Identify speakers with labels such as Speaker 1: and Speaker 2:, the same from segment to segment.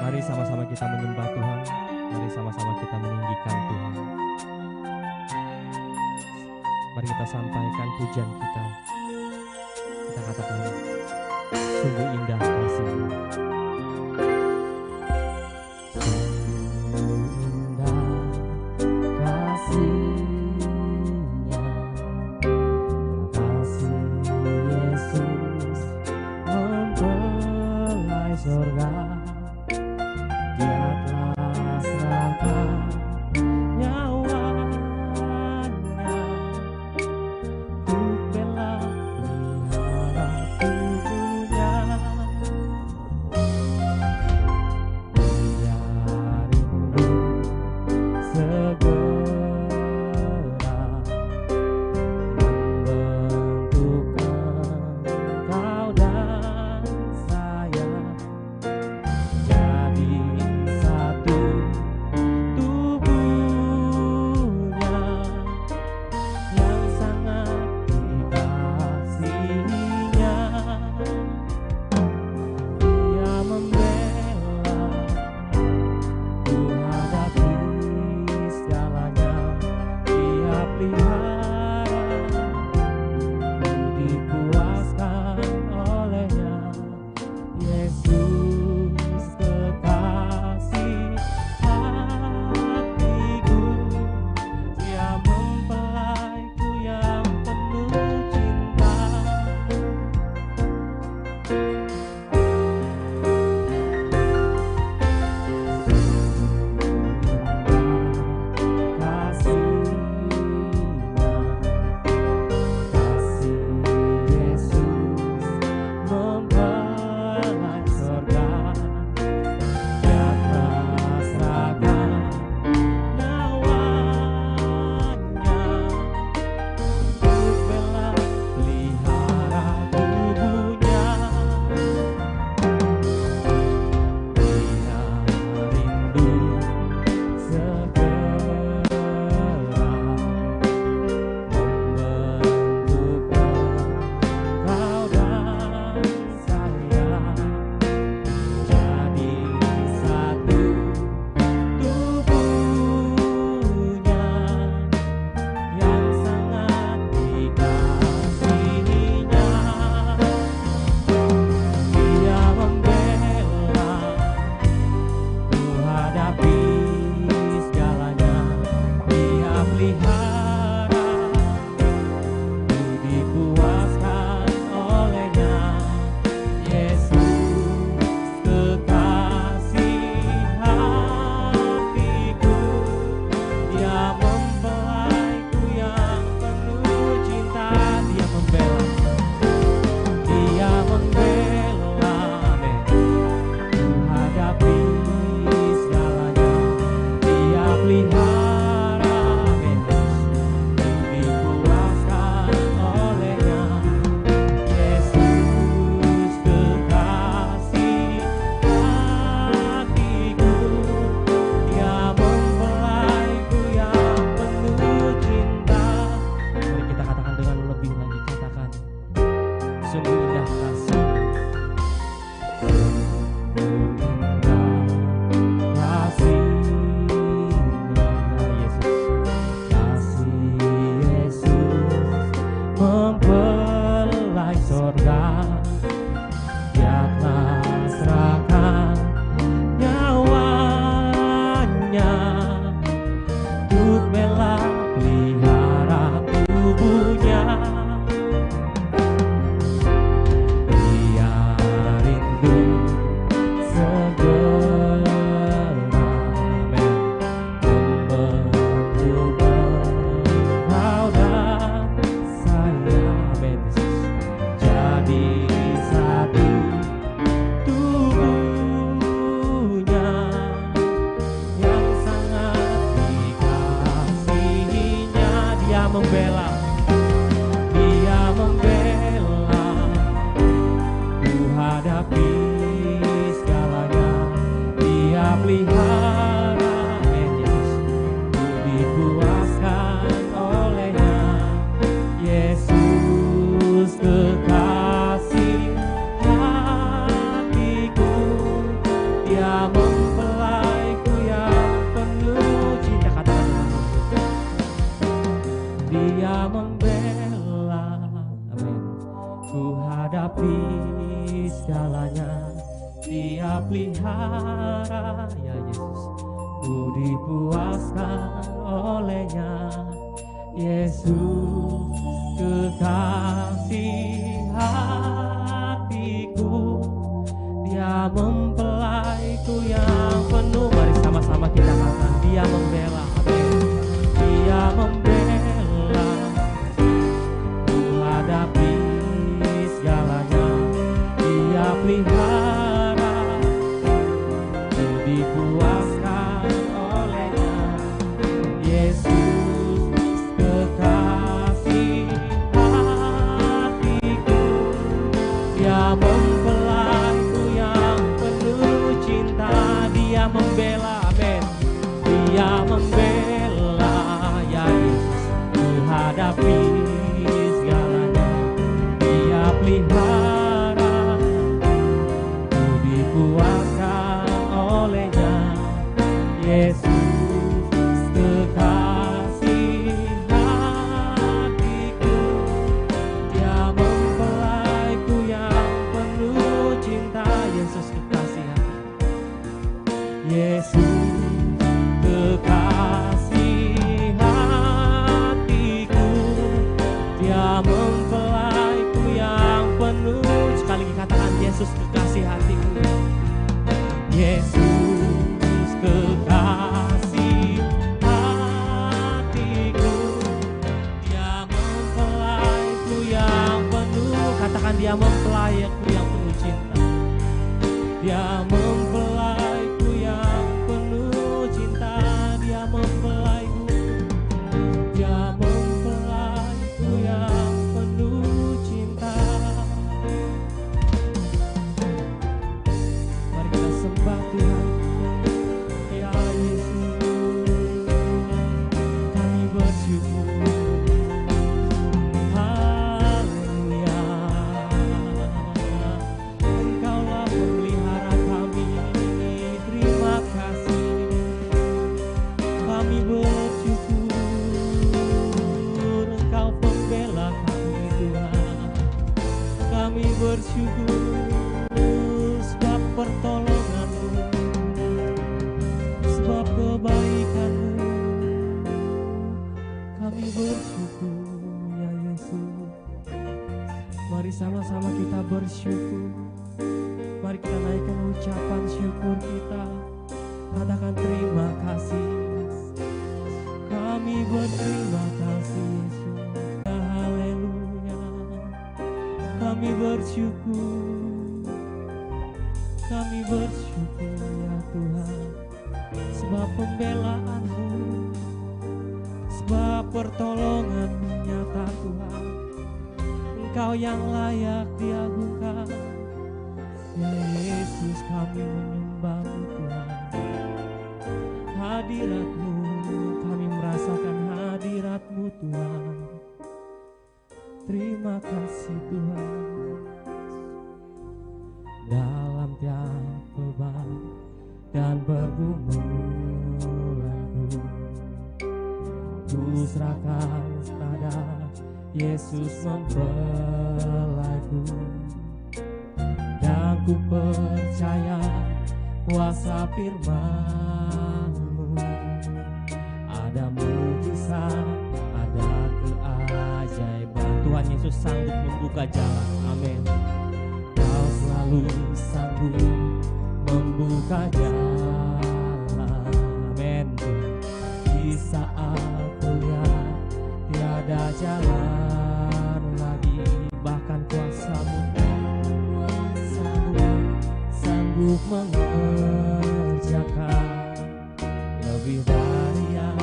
Speaker 1: Mari sama-sama kita menyembah Tuhan. Mari sama-sama kita meninggikan Tuhan. Mari kita sampaikan pujian kita. Kita katakan, sungguh indah kasih-Mu.
Speaker 2: Dia
Speaker 1: Dia pelihara, ya Yesus, ku dipuaskan olehnya. Yesus kekasih hatiku, Dia mempelaiku yang penuh. Mari sama-sama kita katakan, Dia membela, Dia membela, ku hadapi segalanya. Dia pelihara, ku dipuaskan olehnya. Yesus kekasih hatiku, Dia mempelaiku yang penuh cinta. Dia membela, amin. Dia membela, ya Yesus, ku hadapi segalanya. Dia pelihara, ku dipuaskan olehnya. Yesus kekasih hatiku, Dia mempelaiku yang penuh cinta. Yesus kekasih hatiku, Yesus kekasih hatiku, Dia mempelaiku yang penuh. Sekali lagi katakan, Yesus kekasih hatiku. Yesus kekasih hatiku, Dia mempelaiku yang penuh. Katakan, Dia mempelaiku yang penuh cinta. Dia mempelaiku yang penuh cinta. Dia mempelaiku, Dia mempelaiku yang penuh cinta. Mari kita sembah Tuhan. Ya Yesus, kami bersyukur. Haleluya. Engkaulah pemelihara kami. Terima kasih. Kami bersyukur. Engkau pembela kami, Tuhan. Kami bersyukur sebab pertolongan-Mu, sebab kebaikan-Mu. Kami bersyukur, ya Yesus. Mari sama-sama kita bersyukur. Mari kita naikkan ucapan syukur kita. Katakan, terima kasih. Kami berterima kasih, Yesus. Haleluya. Kami bersyukur. Kami bersyukur, ya Tuhan, sebab pembelaan-Mu, sebab pertolongan-Mu nyata, Tuhan. Engkau yang layak diagungkan. Ya Yesus, kami menyembah-Mu, Tuhan. Hadirat-Mu, kami merasakan hadirat-Mu, Tuhan. Terima kasih, Tuhan. Dalam tiap beban dan pergumulanku, ku serahkan pada Yesus mempelaiku. Dan ku percaya kuasa firman-Mu, ada mujizat, ada keajaiban. Tuhan Yesus sanggup membuka jalan, amin. Kau selalu sanggup membuka jalan, amin. Di saat kulihat tiada jalan lagi, bahkan kuasa-Mu sanggup mengerjakan lebih dari yang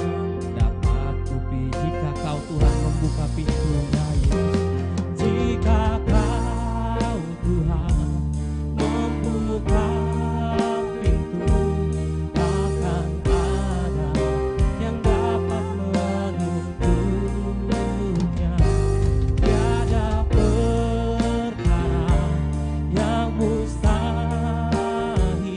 Speaker 1: dapat kupi. Jika Kau, Tuhan, membuka pintunya, Yesus. Jika Kau, Tuhan, membuka pintu, takkan ada yang dapat menutupnya. Tiada perkara yang mustahil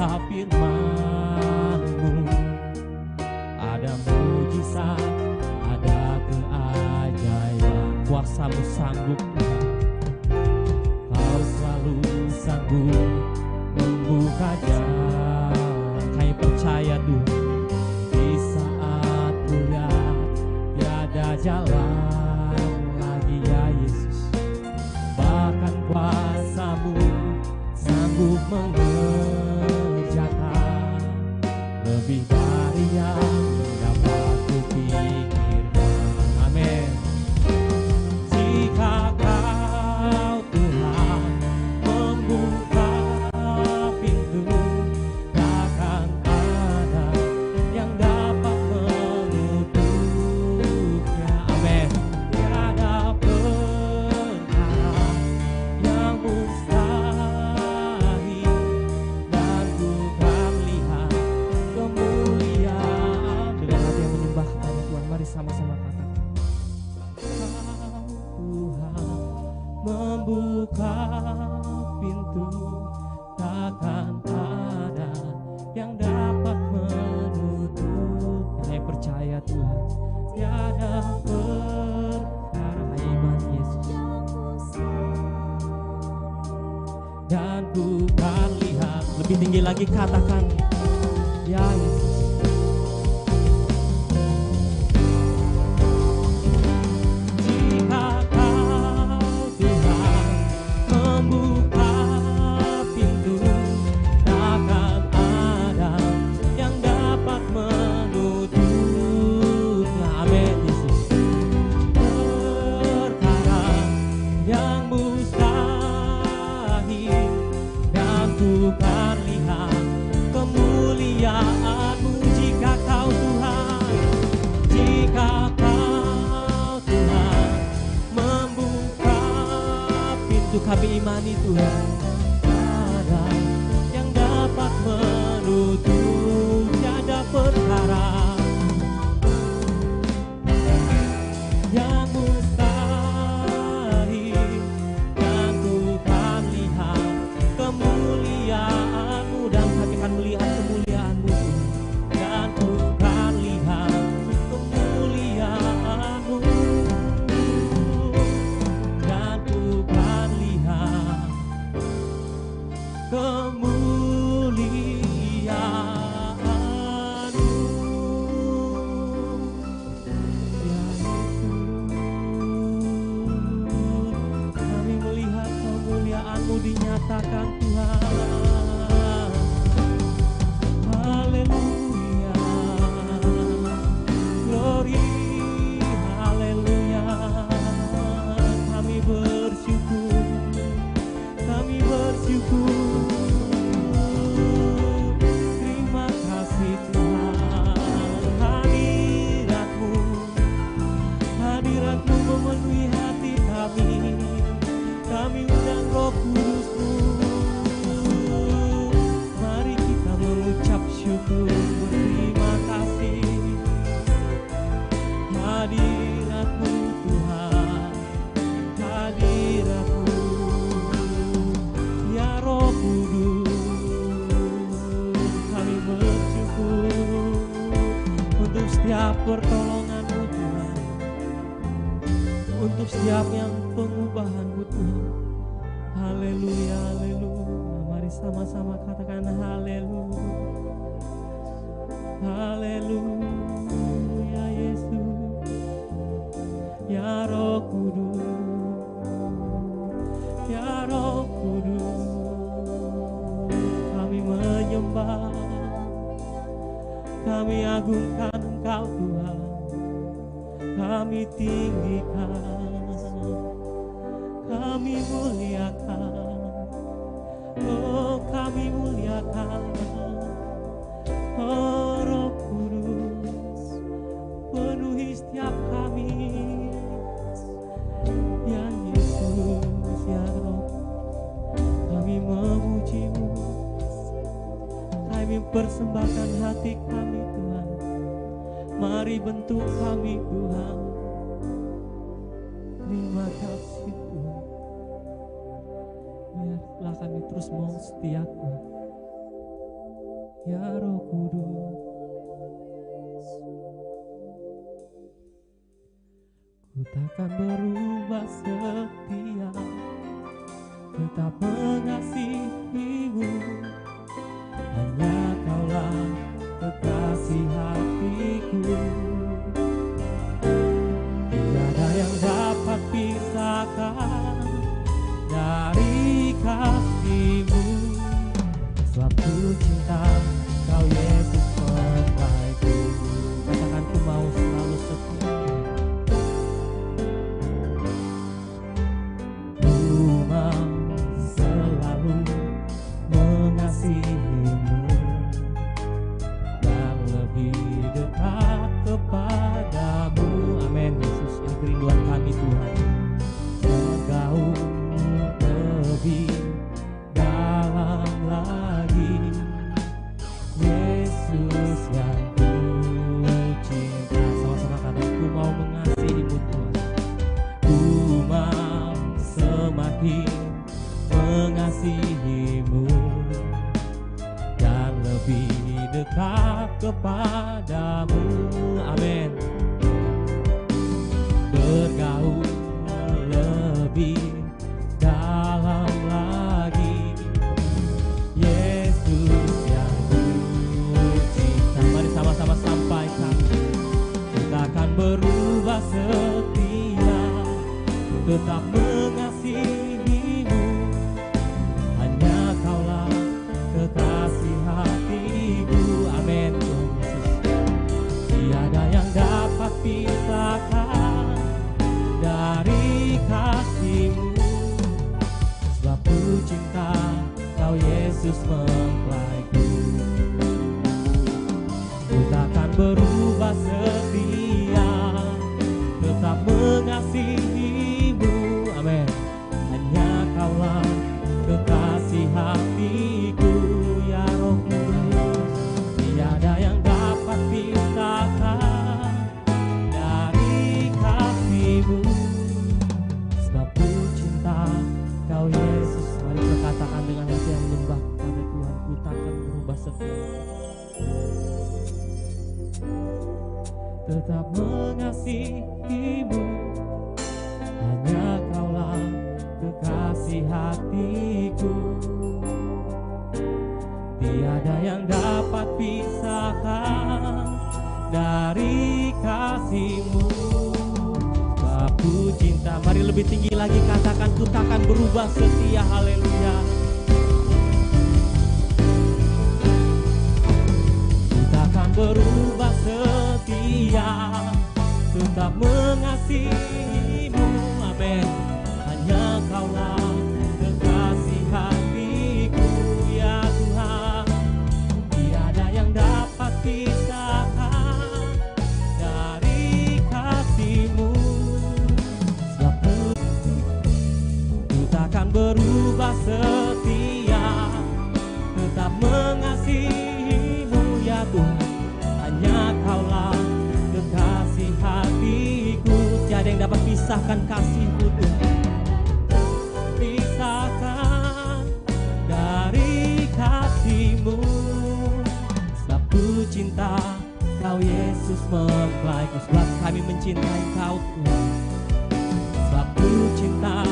Speaker 1: kuasa firman-Mu. Ada mujizat, ada keajaiban, kuasa-Mu sanggup Tuhan. Kau selalu sanggup membuka jalan. Kami percaya Tuhan, di saat kulihat tiada jalan lagi ya Yesus, bahkan kuasa-Mu sanggup mengerjakan lebih dari yang dapat kupikirkan. Amin. Jika Kau Tuhan membuka pintu, takkan ada yang dapat menutupnya. Amin. Tiada perkara yang mustahil, dan bukan lihat kemuliaan. Dengan hati yang menyembah kepada Tuhan, mari sama-sama katakan, Kau Tuhan membuka pintu, takkan ada yang dapat menutup. Saya percaya Tuhan, tiada perkara iman Yesus, dan bukan lihat. Lebih tinggi lagi katakan, ya Yesus. Jika Kau Tuhan membuka pintu, takkan ada yang dapat menutupnya. Amin Yesus. Perkara yang mustahil, dan bukan lihat kemuliaan-Mu. Jika Kau Tuhan, jika Kau Tuhan membuka pintu, kami imani Tuhan, ada yang dapat menutup. Tiada perkara yang mustahil, dan bukan lihat kemuliaan-Mu. Dan kami akan melihat kemuliaan-Mu, dan bukan lihat kemuliaan-Mu, dan bukan lihat kemuliaan-Mu. Ya Yesus, kami melihat kemuliaan-Mu dinyatakan Tuhan. Haleluya, glory, haleluya. Kami bersyukur, kami bersyukur. Terima kasih Tuhan, hadirat-Mu, hadirat-Mu memenuhi hati kami. Kami undang Roh Kudus-Mu. Mari kita mengucap syukur, berterima kasih. Hadirat-Mu Tuhan, hadirat-Mu, ya Roh Kudus. Kami bersyukur untuk setiap pertolongan-Mu Tuhan, untuk setiap yang pengubahan-Mu Tuhan. Haleluya, haleluya. Mari sama-sama katakan haleluya, haleluya Yesus, ya Roh Kudus, ya Roh Kudus. Kami menyembah, kami agungkan Engkau Tuhan, kami tinggikan, kami muliakan, oh kami muliakan, oh Roh Kudus, penuhi setiap kami, ya Yesus, ya Roh. Kami memuji-Mu, kami persembahkan hati kami Tuhan. Mari bentuk kami Tuhan. Terima kasih Tuhan. Biarlah kami terus mau setia Tuhan. ya Roh Kudus. Ku takkan berubah setia, tetap mengasihimu. Hanya Kaulah kekasih hatiku. Tiada yang dapat pisahkan dari kasih-Mu. Sebab ku cinta Kau Yesus Bapakku. Katakan ku mau selalu setia. Ku mau selalu mengasihi-Mu dan lebih dekat kepadamu. Amin. Yesus, ini kerinduan kami Tuhan. Bergaul lebih dalam lagi, Yesus yang ku cinta. Sama-sama kata, ku mau mengasihi-Mu Tuhan. Ku mau semakin mengasihi-Mu dan lebih dekat kepadamu. Amin. Bergaul lebih dalam lagi, Yesus yang ku cinta. Mari sama-sama sampaikan. Kita akan berubah setia, tetap mengasihi-Mu. Hanya Kaulah kekasih hatiku. Amin. Tiada yang dapat pisahkan dari kasih-Mu. Sebab ku cinta Kau Yesus mempelaiku. Ku takkan berubah setia, tetap mengasihi-Mu. Amin. Hanya Kaulah kekasih hatiku, ya Roh Kudus. Tiada yang dapat pisahkan dari kasih-Mu. Sebab ku cinta Kau Yesus. Mari kita katakan dengan hati yang menyembah kepada Tuhan. Ku takkan berubah setia, tetap mengasihi-Mu. Hanya Kaulah kekasih hatiku. Tiada yang dapat pisahkan dari kasih-Mu. Sebab ku cinta. Mari lebih tinggi lagi katakan, ku takkan berubah setia. Haleluya. Ku takkan berubah setia, tetap mengasihi-Mu. Amin. Hanya Kaulah kekasih hatiku, ya Tuhan. Tiada yang dapat pisahkan dari kasih-Mu. Sebab ku takkan berubah setia, tetap mengasihi-Mu, ya Tuhan. Hanya Kaulah kekasih hatiku. Tiada yang dapat pisahkan kasih-Mu Tuhan. Pisahkan dari kasih-Mu. Sebab ku cinta Kau Yesus mempelaiku. Sebab kami mencintai Kau Tuhan. Sebab ku cinta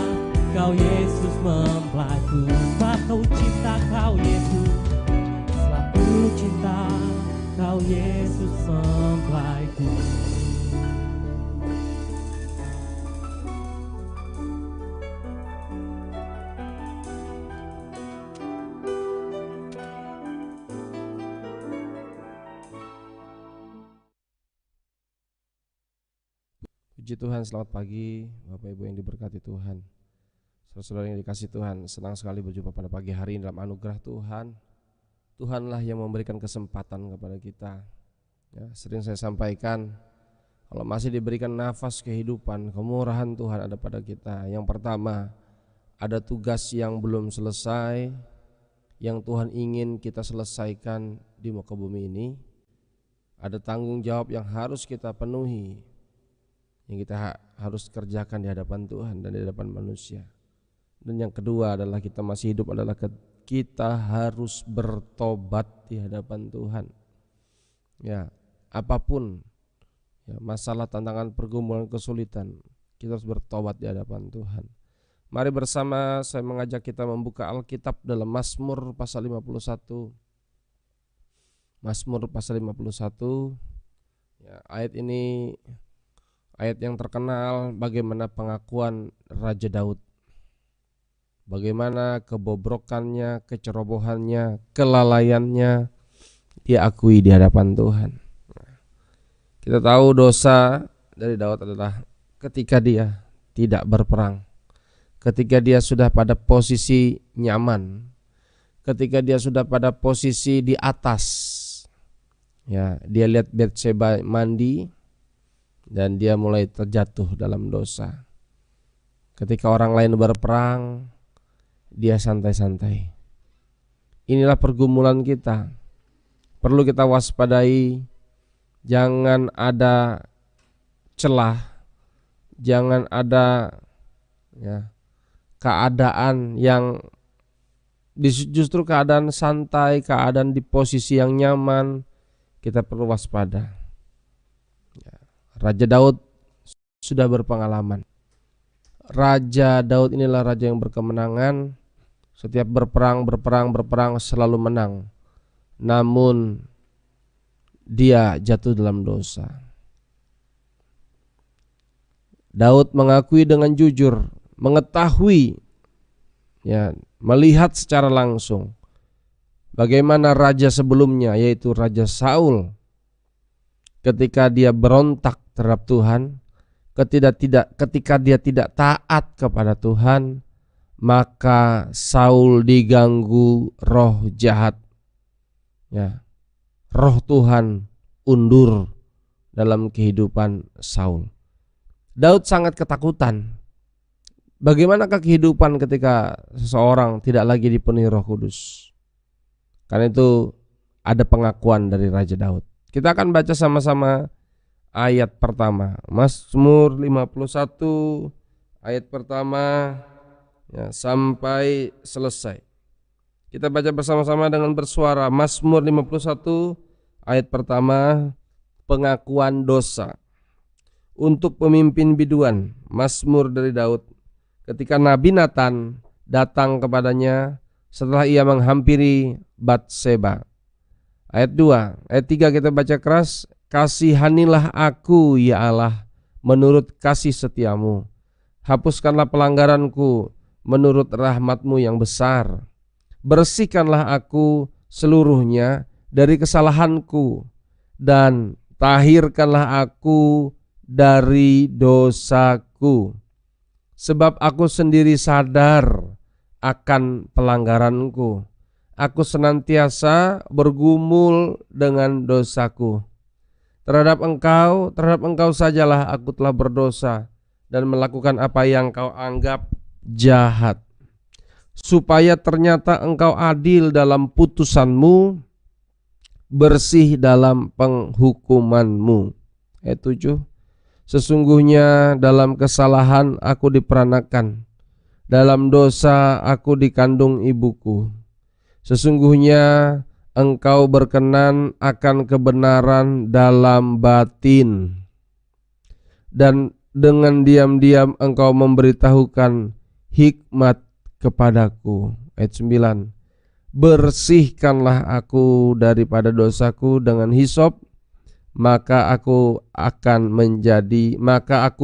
Speaker 1: Kau Yesus mempelaiku. Sebab Kau cinta Kau Yesus. Sebab ku cinta Kau Yesus mempelaiku.
Speaker 2: Puji Tuhan, selamat pagi Bapak Ibu yang diberkati Tuhan, saudara-saudara yang dikasih Tuhan. Senang sekali berjumpa pada pagi hari ini dalam anugerah Tuhan. Tuhanlah yang memberikan kesempatan kepada kita. Ya, sering saya sampaikan, kalau masih diberikan nafas kehidupan, kemurahan Tuhan ada pada kita. Yang pertama, ada tugas yang belum selesai, yang Tuhan ingin kita selesaikan di muka bumi ini. Ada tanggung jawab yang harus kita penuhi, yang kita harus kerjakan di hadapan Tuhan dan di hadapan manusia. Dan yang kedua adalah kita masih hidup adalah kita harus bertobat di hadapan Tuhan. Ya, apapun ya, masalah, tantangan, pergumulan, kesulitan, kita harus bertobat di hadapan Tuhan. Mari bersama saya mengajak kita membuka Alkitab dalam Mazmur pasal 51. Mazmur pasal 51. Ya, ayat ini ayat yang terkenal bagaimana pengakuan Raja Daud. Bagaimana kebobrokannya, kecerobohannya, kelalaiannya dia akui di hadapan Tuhan. Kita tahu dosa dari Daud adalah ketika dia tidak berperang, ketika dia sudah pada posisi nyaman, ketika dia sudah pada posisi di atas. Ya, dia lihat Batseba mandi dan dia mulai terjatuh dalam dosa. Ketika orang lain berperang, dia santai-santai. Inilah pergumulan kita. Perlu kita waspadai. Jangan ada celah, jangan ada ya, keadaan yang justru keadaan santai, keadaan di posisi yang nyaman. Kita perlu waspada. Ya, Raja Daud sudah berpengalaman. Raja Daud inilah raja yang berkemenangan. Setiap berperang selalu menang. Namun dia jatuh dalam dosa. Daud mengakui dengan jujur, mengetahui, ya, melihat secara langsung bagaimana raja sebelumnya, yaitu Raja Saul, ketika dia berontak terhadap Tuhan, ketika dia tidak taat kepada Tuhan, maka Saul diganggu roh jahat. Ya, roh Tuhan undur dalam kehidupan Saul. Daud sangat ketakutan. Bagaimanakah kehidupan ketika seseorang tidak lagi dipenuhi Roh Kudus? Karena itu ada pengakuan dari Raja Daud. Kita akan baca sama-sama ayat pertama, Mazmur 51 ayat pertama ya, sampai selesai. Kita baca bersama-sama dengan bersuara. Mazmur 51 ayat pertama, pengakuan dosa. Untuk pemimpin biduan, Mazmur dari Daud. Ketika Nabi Nathan datang kepadanya setelah ia menghampiri Batseba. Ayat 2, ayat 3 kita baca keras. Kasihanilah aku ya Allah menurut kasih setiamu. Hapuskanlah pelanggaranku menurut rahmatmu yang besar. Bersihkanlah aku seluruhnya dari kesalahanku dan tahirkanlah aku dari dosaku. Sebab aku sendiri sadar akan pelanggaranku. Aku senantiasa bergumul dengan dosaku. Terhadap engkau sajalah aku telah berdosa dan melakukan apa yang kau anggap jahat. Supaya ternyata engkau adil dalam putusanmu, bersih dalam penghukumanmu. Ayat 7. Sesungguhnya dalam kesalahan aku diperanakan, dalam dosa aku dikandung ibuku. Sesungguhnya engkau berkenan akan kebenaran dalam batin, dan dengan diam-diam engkau memberitahukan hikmat kepadaku. Ayat 9. Bersihkanlah aku daripada dosaku dengan hisop, maka aku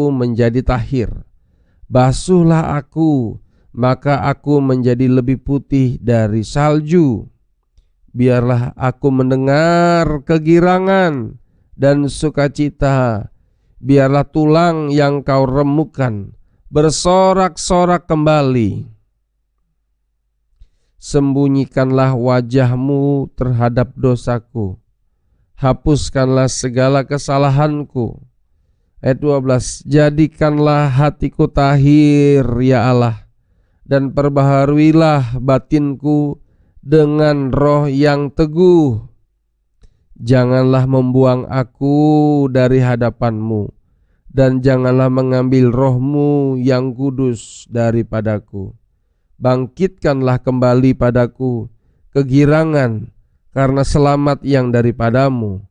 Speaker 2: menjadi tahir. Basuhlah aku, maka aku menjadi lebih putih dari salju. Biarlah aku mendengar kegirangan dan sukacita. Biarlah tulang yang kau remukkan bersorak-sorak kembali. Sembunyikanlah wajahmu terhadap dosaku. Hapuskanlah segala kesalahanku. Ayat 12. Jadikanlah hatiku tahir ya Allah, dan perbaharuilah batinku dengan roh yang teguh. Janganlah membuang aku dari hadapanmu, dan janganlah mengambil rohmu yang kudus daripadaku. Bangkitkanlah kembali padaku kegirangan karena selamat yang daripadamu,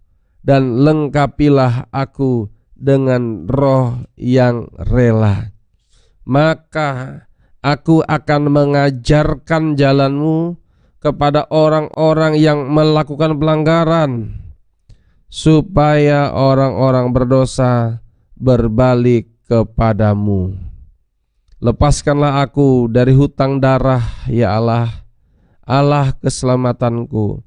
Speaker 2: dan lengkapilah aku dengan roh yang rela. Maka aku akan mengajarkan jalanmu kepada orang-orang yang melakukan pelanggaran, supaya orang-orang berdosa berbalik kepadamu. Lepaskanlah aku dari hutang darah, ya Allah, Allah keselamatanku.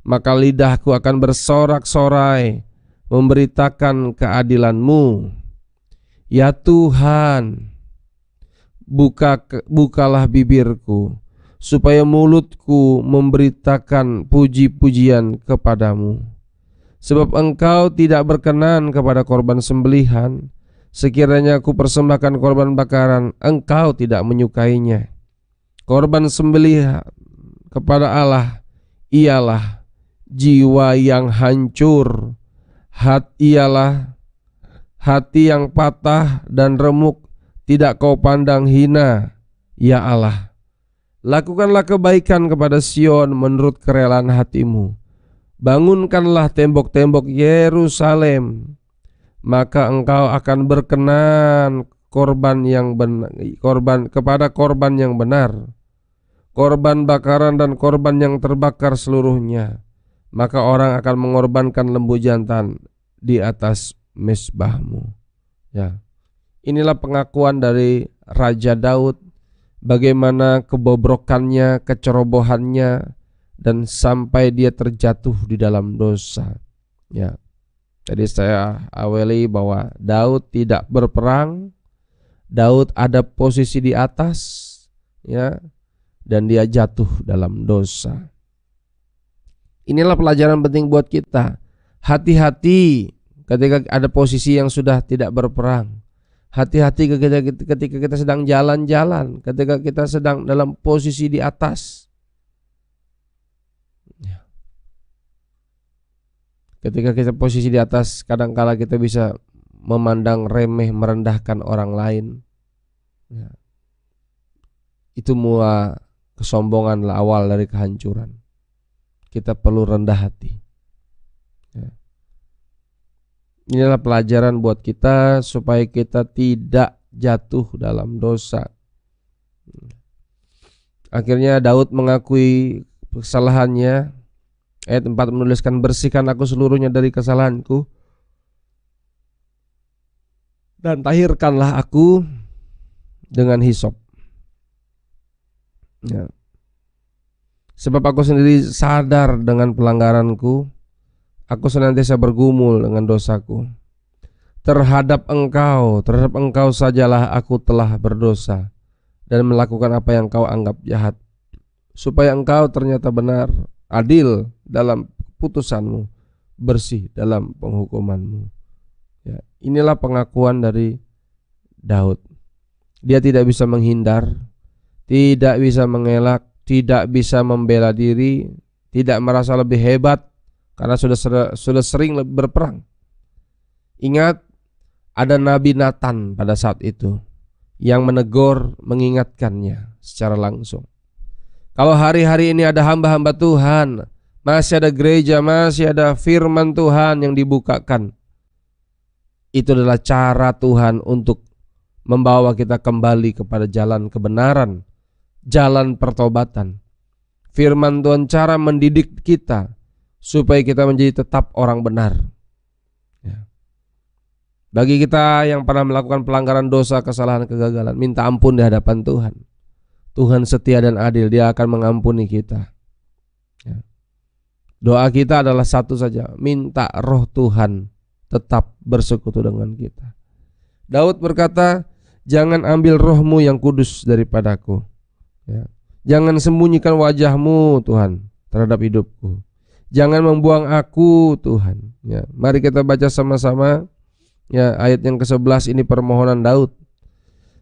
Speaker 2: Maka lidahku akan bersorak-sorai memberitakan keadilan-Mu. Ya Tuhan, bukalah bibirku, supaya mulutku memberitakan puji-pujian kepadamu. Sebab Engkau tidak berkenan kepada korban sembelihan. Sekiranya aku persembahkan korban bakaran, Engkau tidak menyukainya. Korban sembelihan kepada Allah ialah jiwa yang hancur, ialah hati yang patah dan remuk, tidak Kau pandang hina, ya Allah. Lakukanlah kebaikan kepada Sion menurut kerelaan hatimu. Bangunkanlah tembok-tembok Yerusalem, maka Engkau akan berkenan kepada korban yang benar, korban bakaran dan korban yang terbakar seluruhnya. Maka orang akan mengorbankan lembu jantan di atas mezbahmu. Ya. Inilah pengakuan dari Raja Daud, bagaimana kebobrokannya, kecerobohannya, dan sampai dia terjatuh di dalam dosa. Ya. Jadi saya awali bahwa Daud tidak berperang, Daud ada posisi di atas, ya, dan dia jatuh dalam dosa. Inilah pelajaran penting buat kita. Hati-hati ketika ada posisi yang sudah tidak berperang. Hati-hati ketika kita sedang jalan-jalan, ketika kita sedang dalam posisi di atas. Ketika kita posisi di atas, kadangkala kita bisa memandang remeh, merendahkan orang lain. Ya. Itu semua kesombonganlah awal dari kehancuran. Kita perlu rendah hati. Ya. Inilah pelajaran buat kita supaya kita tidak jatuh dalam dosa. Akhirnya Daud mengakui kesalahannya. Ayat 4 menuliskan, bersihkan aku seluruhnya dari kesalahanku, dan tahirkanlah aku dengan hisop. Ya. Sebab aku sendiri sadar dengan pelanggaranku, aku senantiasa bergumul dengan dosaku. Terhadap engkau sajalah aku telah berdosa dan melakukan apa yang kau anggap jahat, supaya engkau ternyata benar, adil dalam putusanmu, bersih dalam penghukumanmu. Ya, inilah pengakuan dari Daud. Dia tidak bisa menghindar, tidak bisa mengelak, tidak bisa membela diri, tidak merasa lebih hebat karena sudah sering berperang. Ingat, ada Nabi Nathan pada saat itu yang menegur, mengingatkannya secara langsung. Kalau hari-hari ini ada hamba-hamba Tuhan, masih ada gereja, masih ada firman Tuhan yang dibukakan, itu adalah cara Tuhan untuk membawa kita kembali kepada jalan kebenaran, jalan pertobatan. Firman Tuhan cara mendidik kita supaya kita menjadi tetap orang benar. Ya. Bagi kita yang pernah melakukan pelanggaran dosa, kesalahan, kegagalan, minta ampun di hadapan Tuhan. Tuhan setia dan adil, Dia akan mengampuni kita. Ya. Doa kita adalah satu saja, minta roh Tuhan tetap bersekutu dengan kita. Daud berkata, jangan ambil rohmu yang kudus daripadaku. Ya. Jangan sembunyikan wajahmu Tuhan terhadap hidupku. Jangan membuang aku Tuhan. Ya. Mari kita baca sama-sama. Ya, ayat yang ke-11 ini permohonan Daud.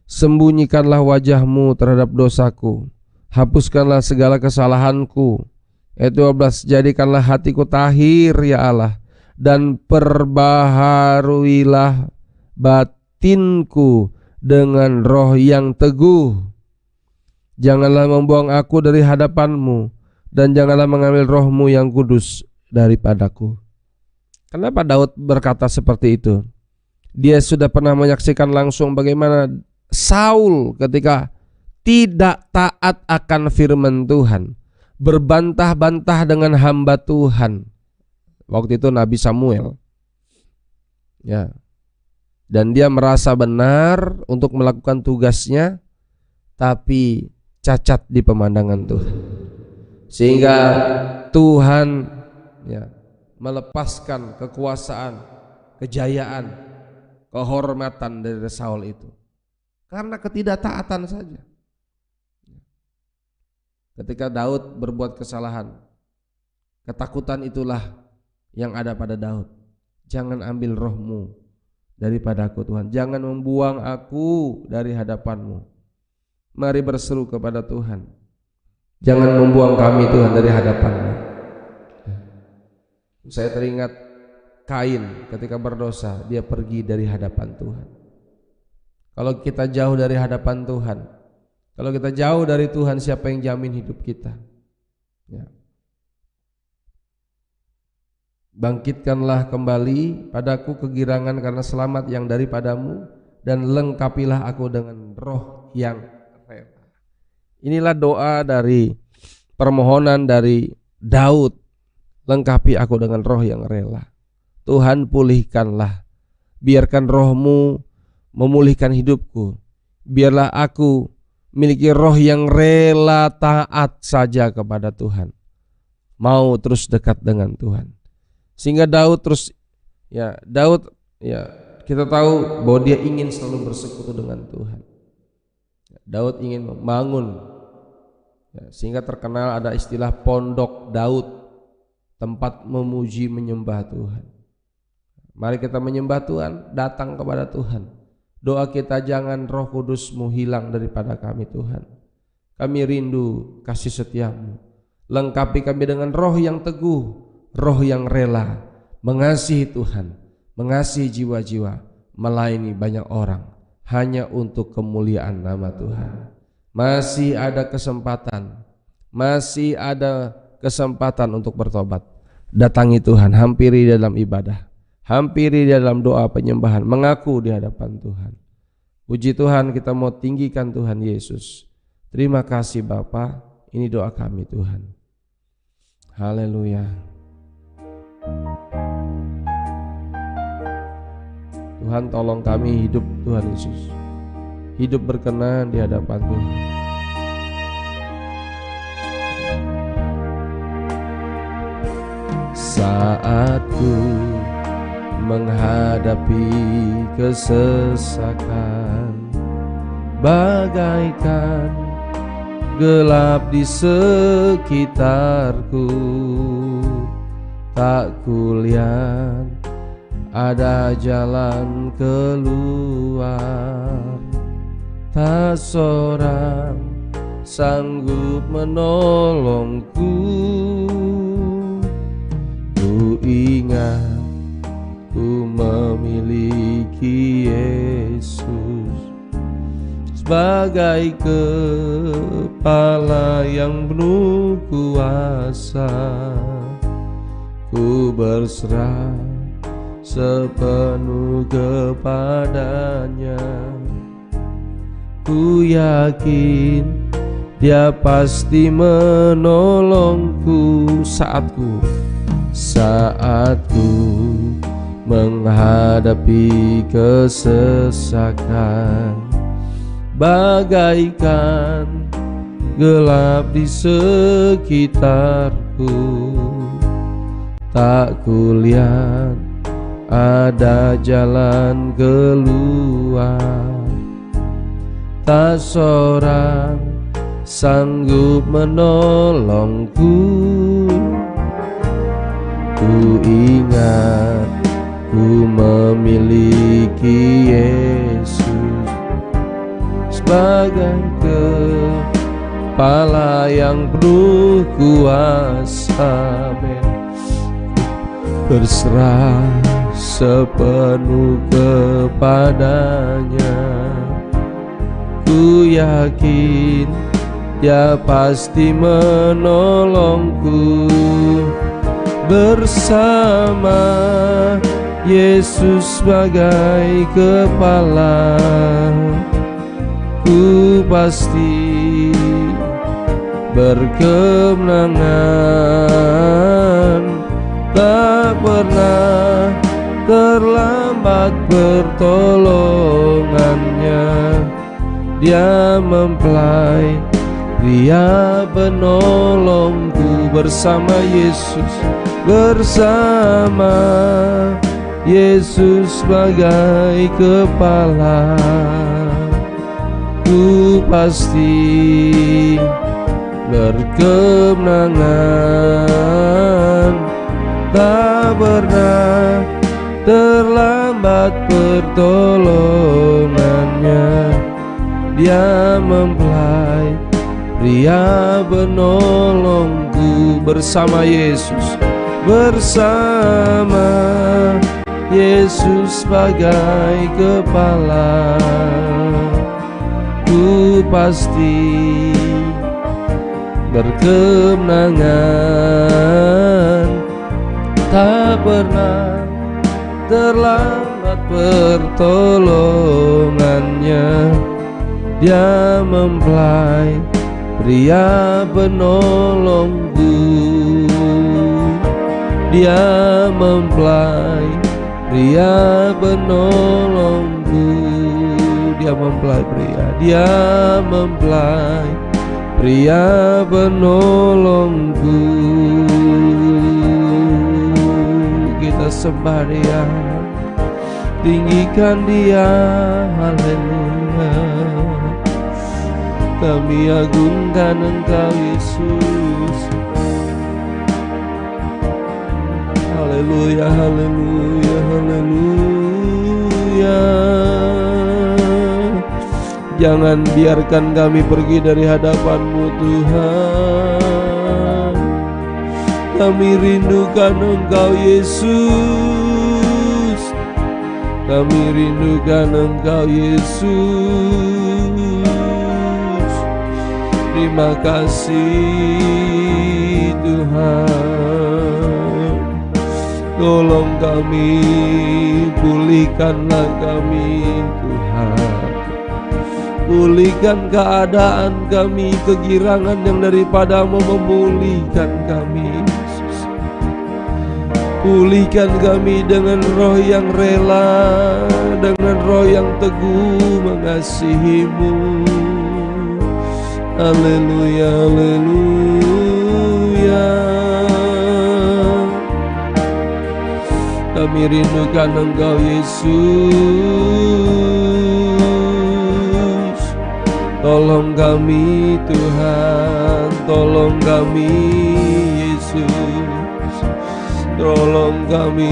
Speaker 2: Sembunyikanlah wajahmu terhadap dosaku, hapuskanlah segala kesalahanku. Ayat 12, jadikanlah hatiku tahir ya Allah, dan perbaharuilah batinku dengan roh yang teguh. Janganlah membuang aku dari hadapan-Mu, dan janganlah mengambil Roh-Mu yang kudus daripadaku. Kenapa Daud berkata seperti itu? Dia sudah pernah menyaksikan langsung bagaimana Saul ketika tidak taat akan firman Tuhan, berbantah-bantah dengan hamba Tuhan. Waktu itu Nabi Samuel. Ya. Dan dia merasa benar untuk melakukan tugasnya, tapi cacat di pemandangan Tuhan. Sehingga Tuhan melepaskan kekuasaan, kejayaan, kehormatan dari Saul itu karena ketidaktaatan saja. Ketika Daud berbuat kesalahan, ketakutan itulah yang ada pada Daud. Jangan ambil Roh-Mu daripadaku Tuhan, jangan membuang aku dari hadapan-Mu. Mari berseru kepada Tuhan, jangan membuang kami Tuhan dari hadapan-Mu. Saya teringat Kain ketika berdosa, dia pergi dari hadapan Tuhan. Kalau kita jauh dari hadapan Tuhan, kalau kita jauh dari Tuhan, siapa yang jamin hidup kita? Ya. Bangkitkanlah kembali padaku kegirangan karena selamat yang daripadamu, dan lengkapilah aku dengan roh yang rela. Inilah doa dari permohonan dari Daud. Lengkapi aku dengan roh yang rela. Tuhan, pulihkanlah, biarkan Roh-Mu memulihkan hidupku. Biarlah aku miliki roh yang rela taat saja kepada Tuhan, mau terus dekat dengan Tuhan. Sehingga Daud kita tahu bahwa dia ingin selalu bersekutu dengan Tuhan. Daud ingin membangun, sehingga terkenal ada istilah pondok Daud, tempat memuji menyembah Tuhan. Mari kita menyembah Tuhan, datang kepada Tuhan. Doa kita, jangan Roh Kudus-Mu hilang daripada kami Tuhan. Kami rindu kasih setia-Mu. Lengkapi kami dengan roh yang teguh, roh yang rela mengasihi Tuhan, mengasihi jiwa-jiwa, melayani banyak orang hanya untuk kemuliaan nama Tuhan. Masih ada kesempatan untuk bertobat. Datangi Tuhan, hampiri dalam ibadah, hampiri dalam doa penyembahan, mengaku di hadapan Tuhan. Puji Tuhan, kita mau tinggikan Tuhan Yesus. Terima kasih Bapa, ini doa kami Tuhan. Haleluya. Tuhan, tolong kami hidup Tuhan Yesus, hidup berkenan di hadapan Tuhan. Saat ku menghadapi kesesakan, bagaikan gelap di sekitarku, tak kulihat ada jalan keluar, tak seorang sanggup menolongku. Ku ingat ku memiliki Yesus sebagai kepala yang penuh kuasa. Ku berserah sepenuh kepadanya. Ku yakin Dia pasti menolongku saat ku menghadapi kesesakan, bagaikan gelap di sekitarku, tak kulihat ada jalan keluar, tak seorang sanggup menolongku. Ku ingat ku memiliki Yesus sebagai kepala yang penuh kuasa. Berserah sepenuh kepadanya. Ku yakin Dia pasti menolongku. Bersama Yesus sebagai kepala, ku pasti berkemenangan. Tak pernah terlambat pertolongannya. Dia mempelai Dia penolongku. Bersama Yesus, bersama Yesus sebagai kepala, ku pasti berkemenangan. Tak pernah terlambat pertolongannya. Dia mempelai Dia penolongku. Bersama Yesus, bersama Yesus sebagai kepala, ku pasti berkemenangan. Tak pernah terlambat pertolongannya. Dia mempelai Pria penolongku. Dia mempelai Pria penolongku. Dia mempelai pria. Dia mempelai Pria penolongku. Kita sembah Dia, tinggikan Dia, haleluya. Kami agungkan Engkau Yesus. Haleluya, haleluya, haleluya. Jangan biarkan kami pergi dari hadapan-Mu Tuhan. Kami rindukan Engkau Yesus. Kami rindukan Engkau Yesus. Terima kasih Tuhan. Tolong kami, pulihkanlah kami Tuhan. Pulihkan keadaan kami, kegirangan yang daripada-Mu memulihkan kami Yesus. Pulihkan kami dengan roh yang rela, dengan roh yang teguh mengasihi-Mu. Haleluya, haleluya. Kami rindukan Engkau Yesus. Tolong kami Tuhan, tolong kami Yesus. Tolong kami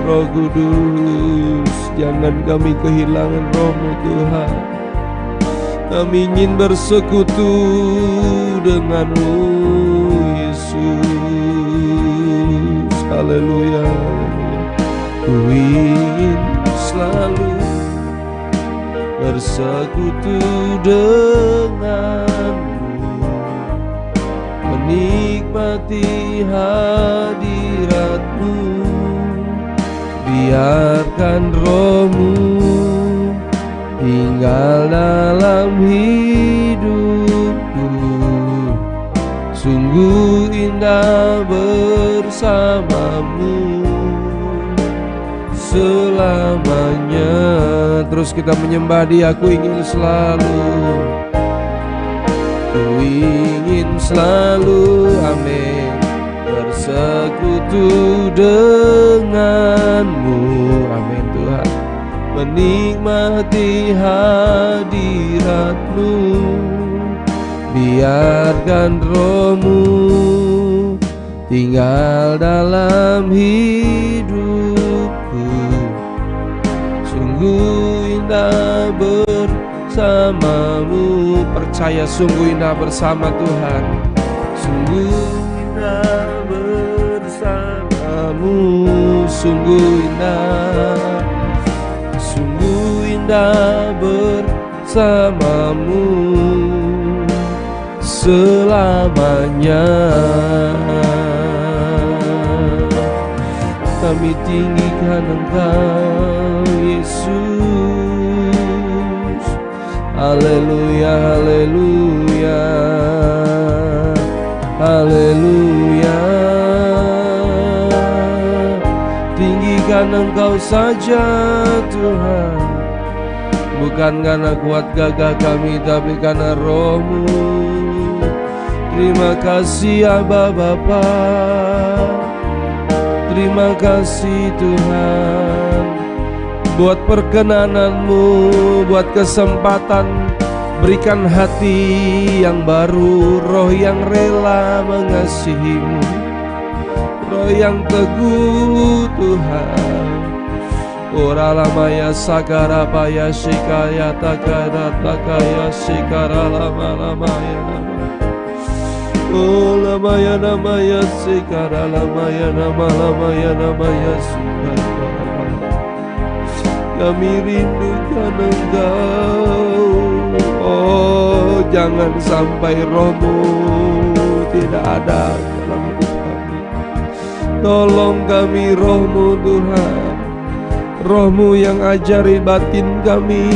Speaker 2: Roh Kudus, jangan kami kehilangan Roh-Mu Tuhan. Kami ingin bersekutu dengan-Mu Yesus. Haleluya. Ku ingin selalu bersekutu dengan-Mu, menikmati hadirat-Mu. Biarkan Roh-Mu tinggal dalam hidupku. Sungguh indah bersama-Mu selamanya. Terus kita menyembah Dia. Ku ingin selalu, ku ingin selalu, amin, bersekutu dengan-Mu, amin Tuhan. Menikmati hadirat-Mu. Biarkan Roh-Mu tinggal dalam hidupku. Sungguh indah bersama-Mu. Percaya sungguh indah bersama Tuhan. Sungguh indah bersama-Mu. Sungguh indah, sungguh indah bersama-Mu. selamanya. Kami tinggikan Engkau Yesus. Haleluya, haleluya, haleluya. Tinggikan Engkau saja Tuhan, bukan karena kuat gagah kami, tapi karena Roh-Mu. Terima kasih Aba Bapa, terima kasih Tuhan buat perkenanan-Mu, buat kesempatan. Berikan hati yang baru, roh yang rela mengasihi-Mu, roh yang teguh Tuhan. Ora lamaya sakara paya shikaya takara takaya shikara lama lamaya nama. Oh lamaya namaya shikara lamaya nama lamaya namaya sukara. Kami rindukan Engkau. Oh jangan sampai Roh-Mu tidak ada dalam hidup kami. Tolong kami Roh-Mu Tuhan, Roh-Mu yang ajari batin kami,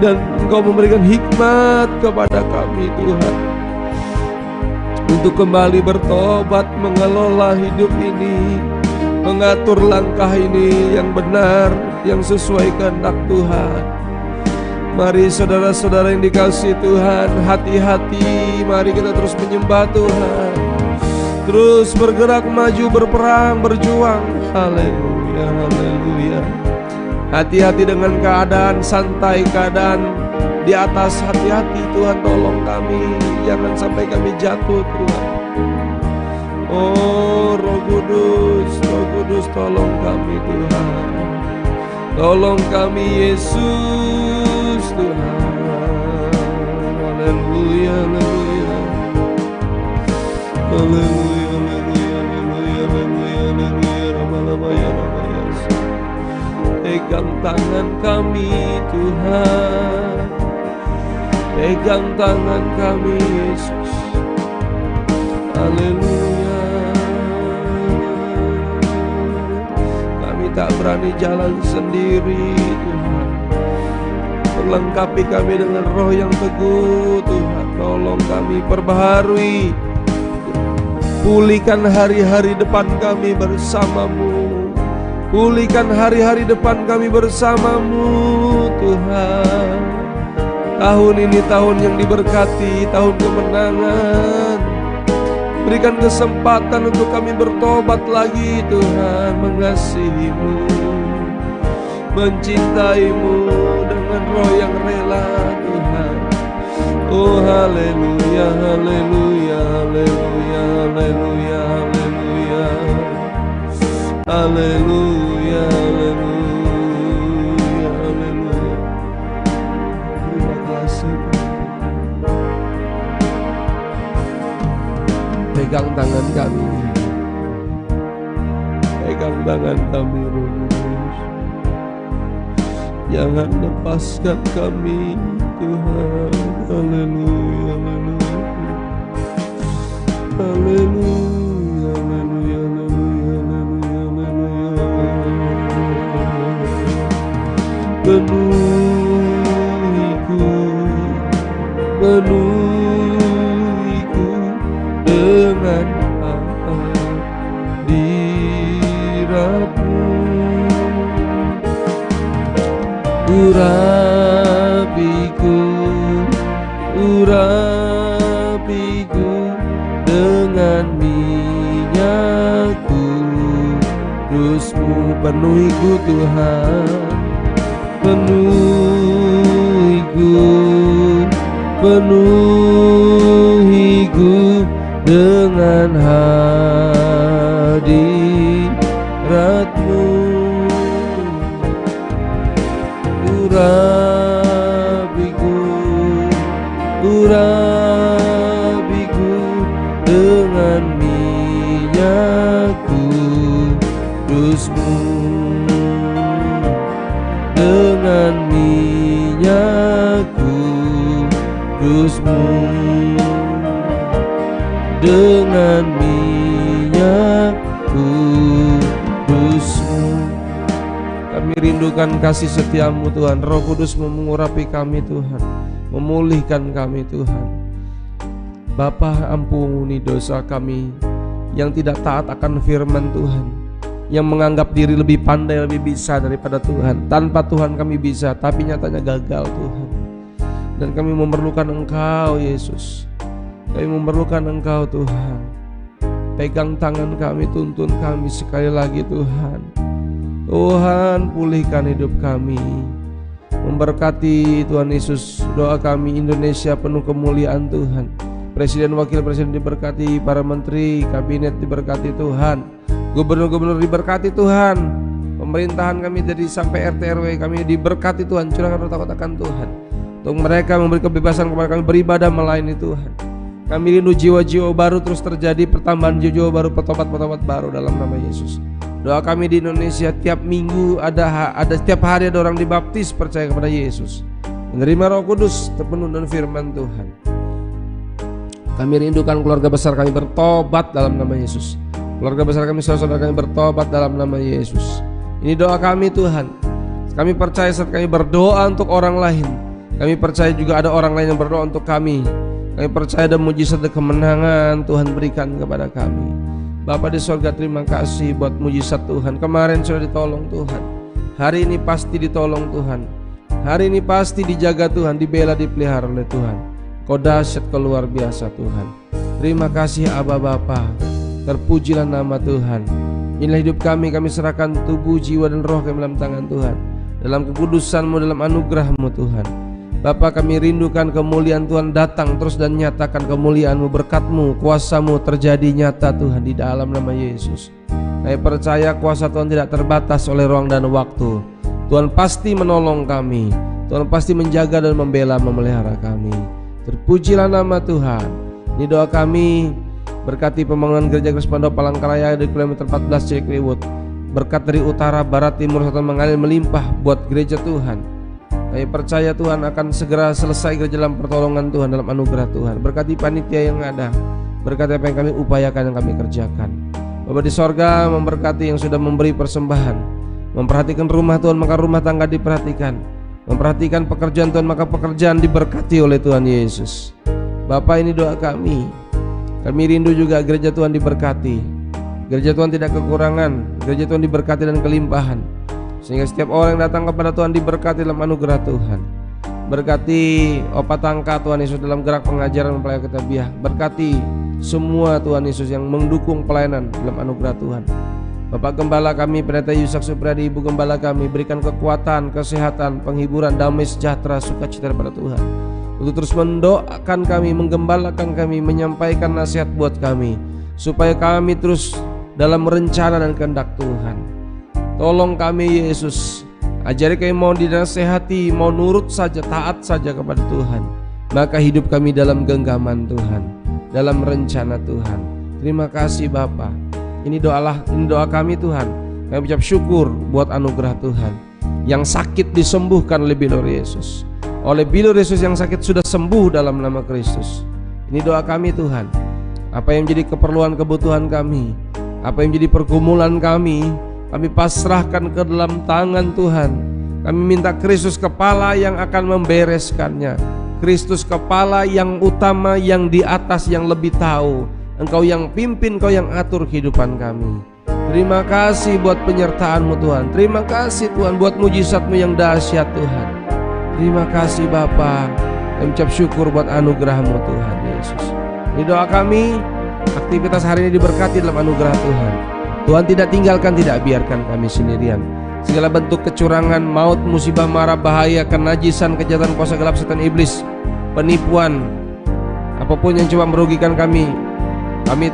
Speaker 2: dan Engkau memberikan hikmat kepada kami Tuhan, untuk kembali bertobat, mengelola hidup ini, mengatur langkah ini yang benar, yang sesuai kehendak Tuhan. Mari saudara-saudara yang dikasihi Tuhan, hati-hati, mari kita terus menyembah Tuhan, terus bergerak maju, berperang, berjuang. Haleluya, haleluya. Hati-hati dengan keadaan, santai keadaan di atas, hati-hati Tuhan, tolong kami, jangan sampai kami jatuh Tuhan. Oh Roh Kudus, tolong kami Tuhan, tolong kami Yesus Tuhan. Haleluya, haleluya, haleluya, haleluya, haleluya, haleluya, haleluya, haleluya. Pegang tangan kami Tuhan, pegang tangan kami Yesus. Haleluya. Kami tak berani jalan sendiri Tuhan, perlengkapi kami dengan roh yang teguh Tuhan. Tolong kami perbaharui, pulihkan hari-hari depan kami bersama-Mu, pulihkan hari-hari depan kami bersama-Mu Tuhan. Tahun ini tahun yang diberkati, tahun kemenangan. Berikan kesempatan untuk kami bertobat lagi Tuhan, mengasihi-Mu, mencintai-Mu dengan roh yang rela Tuhan. Oh haleluya, haleluya, haleluya, haleluya, haleluya, haleluya, haleluya, haleluya. Terima kasih. Pegang tangan kami, pegang tangan kami Roh Kudus. Jangan lepaskan kami Tuhan. Haleluya, haleluya, haleluya, haleluya, haleluya, haleluya. Penuhiku, penuhiku dengan hadirat-Mu. Urapiku, urapiku dengan minyak kudus-Mu. Penuhiku Tuhan, penuhiku, penuhiku dengan hadirat-Mu. Urapiku, urapiku dengan minyak kudus-Mu, dengan minyak kudus-Mu. dengan minyak kudus-Mu. Kami rindukan kasih setia-Mu Tuhan. Roh Kudus-Mu mengurapi kami Tuhan, memulihkan kami Tuhan. Bapa, ampuni dosa kami yang tidak taat akan firman Tuhan, yang menganggap diri lebih pandai, lebih bisa daripada Tuhan. Tanpa Tuhan kami bisa, tapi nyatanya gagal Tuhan. Dan kami memerlukan Engkau Yesus. Kami memerlukan Engkau Tuhan. Pegang tangan kami, tuntun kami sekali lagi Tuhan. Tuhan, pulihkan hidup kami. Memberkati Tuhan Yesus. Doa kami Indonesia penuh kemuliaan Tuhan. Presiden, wakil presiden diberkati, para menteri, kabinet diberkati Tuhan, gubernur-gubernur diberkati Tuhan, pemerintahan kami dari sampai RT RW kami diberkati Tuhan. Curahkan roh takut akan Tuhan, untuk mereka memberi kebebasan kepada kami beribadah melayani Tuhan. Kami rindu jiwa-jiwa baru terus terjadi, pertambahan jiwa baru, petobat-petobat baru dalam nama Yesus. Doa kami di Indonesia, tiap minggu ada setiap hari ada orang dibaptis percaya kepada Yesus, menerima Roh Kudus, terpenuh dengan firman Tuhan. Kami rindukan keluarga besar kami bertobat dalam nama Yesus. Keluarga besar kami, saudara-saudara kami bertobat dalam nama Yesus. Ini doa kami Tuhan. Kami percaya saat kami berdoa untuk orang lain, kami percaya juga ada orang lain yang berdoa untuk kami. Kami percaya ada mujizat dan kemenangan Tuhan berikan kepada kami. Bapa di sorga, terima kasih buat mujizat Tuhan. Kemarin sudah ditolong Tuhan, hari ini pasti ditolong Tuhan. Hari ini pasti dijaga Tuhan, dibela, dipelihara oleh Tuhan. Kau dahsyat, Kau luar biasa Tuhan. Terima kasih Aba Bapa. Terpujilah nama Tuhan. Inilah hidup kami serahkan tubuh, jiwa dan roh kami dalam tangan Tuhan, dalam kekudusan-Mu, dalam anugerah-Mu Tuhan. Bapa, kami rindukan kemuliaan Tuhan datang terus dan nyatakan kemuliaan-Mu, berkat-Mu, kuasa-Mu terjadi nyata Tuhan di dalam nama Yesus. Kami percaya kuasa Tuhan tidak terbatas oleh ruang dan waktu. Tuhan pasti menolong kami. Tuhan pasti menjaga dan membela, memelihara kami. Terpujilah nama Tuhan. Ini doa kami. Berkati pembangunan gereja Kristus Pondok Palangkaraya di kilometer 14 Cikriwut. Berkat dari utara, barat, timur, selatan mengalir melimpah buat gereja Tuhan. Kami percaya Tuhan akan segera selesai gereja dalam pertolongan Tuhan, dalam anugerah Tuhan. Berkati panitia yang ada, berkati apa yang kami upayakan, yang kami kerjakan. Bapa di sorga, memberkati yang sudah memberi persembahan, memperhatikan rumah Tuhan, maka rumah tangga diperhatikan. Memperhatikan pekerjaan Tuhan, maka pekerjaan diberkati oleh Tuhan Yesus. Bapa, ini doa kami. Kami rindu juga gereja Tuhan diberkati. Gereja Tuhan tidak kekurangan, gereja Tuhan diberkati dan kelimpahan, sehingga setiap orang yang datang kepada Tuhan diberkati dalam anugerah Tuhan. Berkati Opa Tangka Tuhan Yesus dalam gerak pengajaran mempelai ketabiah. Berkati semua Tuhan Yesus yang mendukung pelayanan dalam anugerah Tuhan. Bapak Gembala kami, Pendeta Yusak Supriyadi, Ibu Gembala kami, berikan kekuatan, kesehatan, penghiburan, damai sejahtera, sukacita daripada Tuhan, untuk terus mendoakan kami, menggembalakan kami, menyampaikan nasihat buat kami, supaya kami terus dalam rencana dan kehendak Tuhan. Tolong kami Yesus, ajari kami mau dinasehati, mau nurut saja, taat saja kepada Tuhan, maka hidup kami dalam genggaman Tuhan, dalam rencana Tuhan. Terima kasih Bapa. Ini doa kami Tuhan. Kami ucap syukur buat anugerah Tuhan. Yang sakit disembuhkan oleh bilur Yesus. Oleh bilur Yesus yang sakit sudah sembuh dalam nama Kristus. Ini doa kami Tuhan. Apa yang menjadi keperluan kebutuhan kami, apa yang menjadi pergumulan kami pasrahkan ke dalam tangan Tuhan. Kami minta Kristus kepala yang akan membereskannya. Kristus kepala yang utama, yang di atas, yang lebih tahu. Engkau yang pimpin, Engkau yang atur kehidupan kami. Terima kasih buat penyertaan-Mu Tuhan. Terima kasih Tuhan buat mujizat-Mu yang dahsyat Tuhan. Terima kasih Bapa. Kami ucap syukur buat anugerah-Mu Tuhan Yesus. Ini doa kami. Aktivitas hari ini diberkati dalam anugerah Tuhan. Tuhan tidak tinggalkan, tidak biarkan kami sendirian. Segala bentuk kecurangan, maut, musibah, mara, bahaya, kenajisan, kejahatan, kuasa gelap, setan, iblis, penipuan, apapun yang coba merugikan kami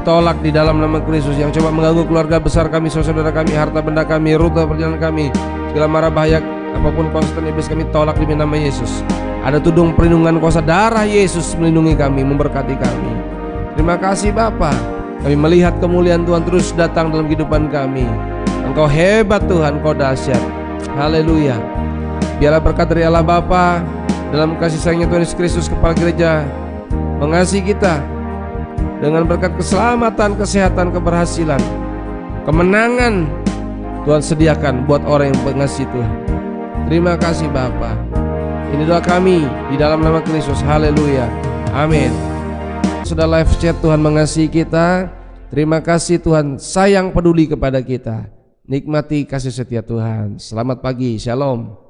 Speaker 2: tolak di dalam nama Kristus. Yang coba mengganggu keluarga besar kami, saudara kami, harta benda kami, rute perjalanan kami, segala mara bahaya, apapun kuasa setan iblis kami tolak di nama Yesus. Ada tudung perlindungan kuasa darah Yesus melindungi kami, memberkati kami. Terima kasih Bapa. Kami melihat kemuliaan Tuhan terus datang dalam kehidupan kami. Engkau hebat Tuhan, Engkau dahsyat. Haleluya. Biarlah berkat dari Allah Bapa dalam kasih sayangnya Tuhan Yesus Kristus, Kepala Gereja, mengasihi kita, dengan berkat keselamatan, kesehatan, keberhasilan, kemenangan Tuhan sediakan buat orang yang mengasihi Tuhan. Terima kasih Bapa. Ini doa kami di dalam nama Kristus. Haleluya. Amin. Sudah live chat, Tuhan mengasihi kita. Terima kasih Tuhan sayang peduli kepada kita. Nikmati kasih setia Tuhan. Selamat pagi. Shalom.